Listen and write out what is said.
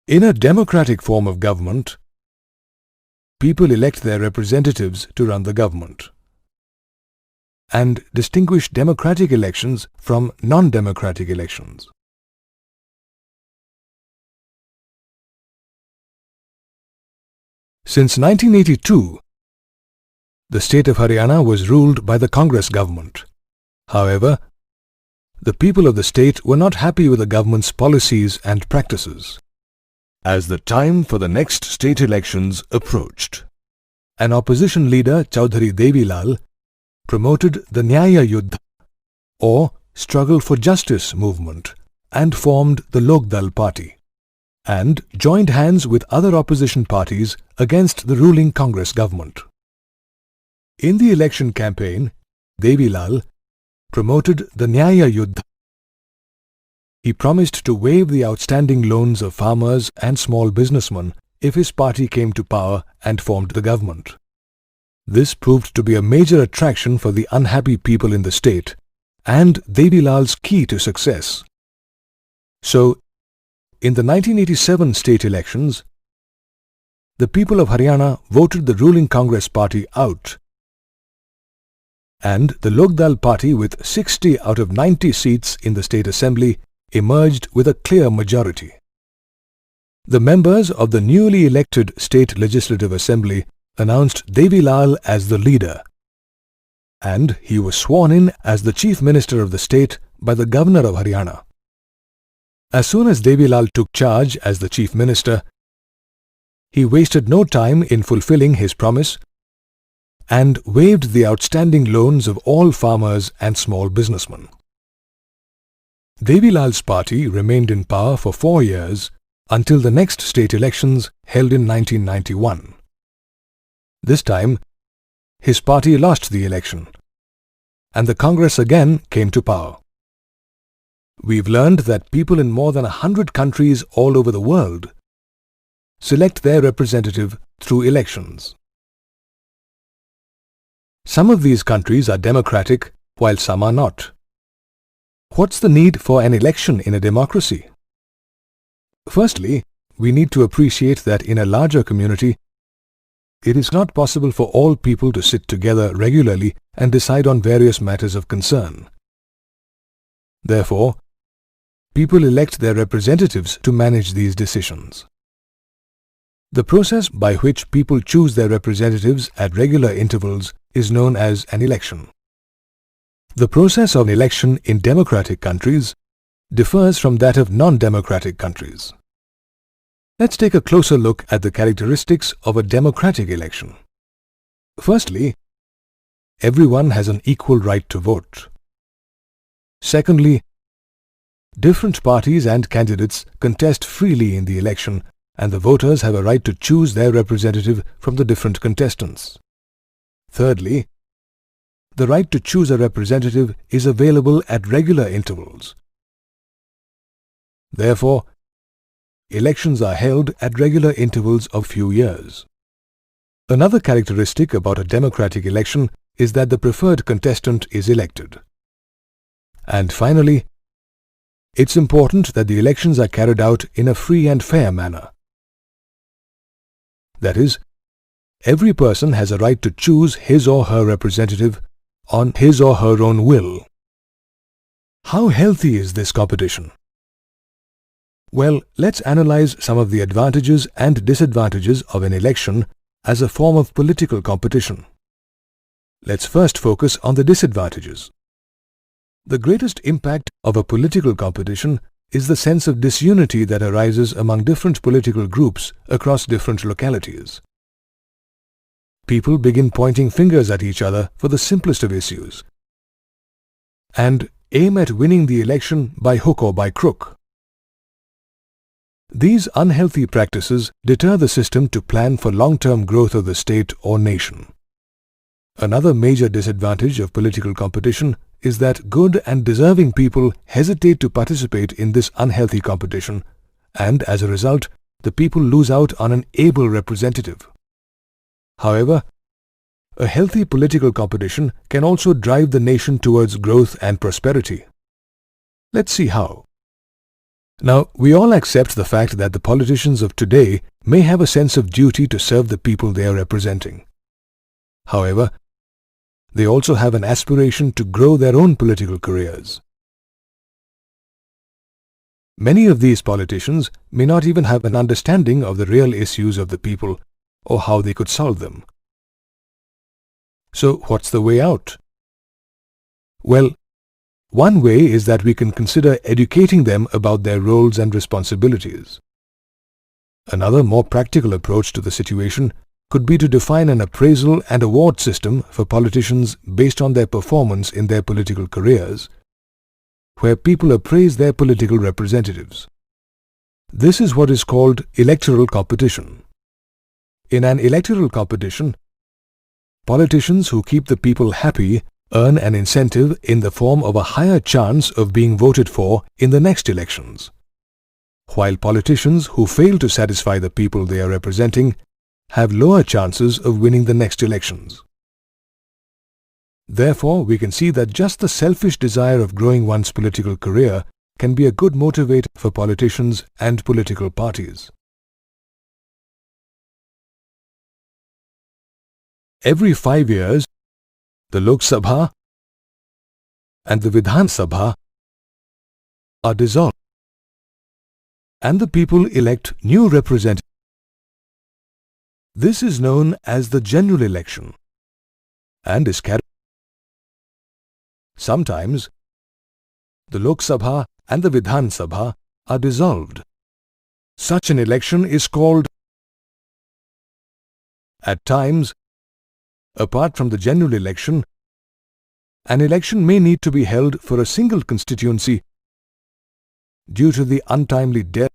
In a democratic form of government, people elect their representatives to run the government and distinguish democratic elections from non-democratic elections. Since 1982, the state of Haryana was ruled by the Congress government. However, the people of the state were not happy with the government's policies and practices. As the time for the next state elections approached, an opposition leader, Chaudhary Devilal, promoted the Nyaya Yuddha or Struggle for Justice movement and formed the Lokdal party and joined hands with other opposition parties against the ruling Congress government. In the election campaign, Devilal promoted the Nyaya Yuddha. He promised to waive the outstanding loans of farmers and small businessmen if his party came to power and formed the government. This proved to be a major attraction for the unhappy people in the state and Devilal's key to success. So, in the 1987 state elections, the people of Haryana voted the ruling Congress party out, and the Lokdal party with 60 out of 90 seats in the state assembly emerged with a clear majority. The members of the newly elected state legislative assembly announced Devilal as the leader, and he was sworn in as the chief minister of the state by the governor of Haryana. As soon as Devilal took charge as the chief minister, he wasted no time in fulfilling his promise and waived the outstanding loans of all farmers and small businessmen. Devilal's party remained in power for 4 years until the next state elections held in 1991. This time, his party lost the election, and the Congress again came to power. We've learned that people in more than 100 countries all over the world select their representative through elections. Some of these countries are democratic, while some are not. What's the need for an election in a democracy? Firstly, we need to appreciate that in a larger community, it is not possible for all people to sit together regularly and decide on various matters of concern. Therefore, people elect their representatives to manage these decisions. The process by which people choose their representatives at regular intervals is known as an election. The process of election in democratic countries differs from that of non-democratic countries. Let's take a closer look at the characteristics of a democratic election. Firstly, everyone has an equal right to vote. Secondly, different parties and candidates contest freely in the election, and the voters have a right to choose their representative from the different contestants. Thirdly, the right to choose a representative is available at regular intervals. Therefore, elections are held at regular intervals of few years. Another characteristic about a democratic election is that the preferred contestant is elected. And finally, it's important that the elections are carried out in a free and fair manner. That is, every person has a right to choose his or her representative on his or her own will. How healthy is this competition? Well, let's analyze some of the advantages and disadvantages of an election as a form of political competition. Let's first focus on the disadvantages. The greatest impact of a political competition is the sense of disunity that arises among different political groups across different localities. People begin pointing fingers at each other for the simplest of issues and aim at winning the election by hook or by crook. These unhealthy practices deter the system to plan for long-term growth of the state or nation. Another major disadvantage of political competition is that good and deserving people hesitate to participate in this unhealthy competition, and as a result, the people lose out on an able representative. However, a healthy political competition can also drive the nation towards growth and prosperity. Let's see how. Now, we all accept the fact that the politicians of today may have a sense of duty to serve the people they are representing. However, they also have an aspiration to grow their own political careers. Many of these politicians may not even have an understanding of the real issues of the people or how they could solve them. So, what's the way out? Well, one way is that we can consider educating them about their roles and responsibilities. Another, more practical approach to the situation could be to define an appraisal and award system for politicians based on their performance in their political careers, where people appraise their political representatives. This is what is called electoral competition. In an electoral competition, politicians who keep the people happy earn an incentive in the form of a higher chance of being voted for in the next elections, while politicians who fail to satisfy the people they are representing have lower chances of winning the next elections. Therefore, we can see that just the selfish desire of growing one's political career can be a good motivator for politicians and political parties. Every 5 years, the Lok Sabha and the Vidhan Sabha are dissolved, and the people elect new representatives. This is known as the general election and is carried. Sometimes, the Lok Sabha and the Vidhan Sabha are dissolved. Such an election is called. At times, apart from the general election, an election may need to be held for a single constituency due to the untimely death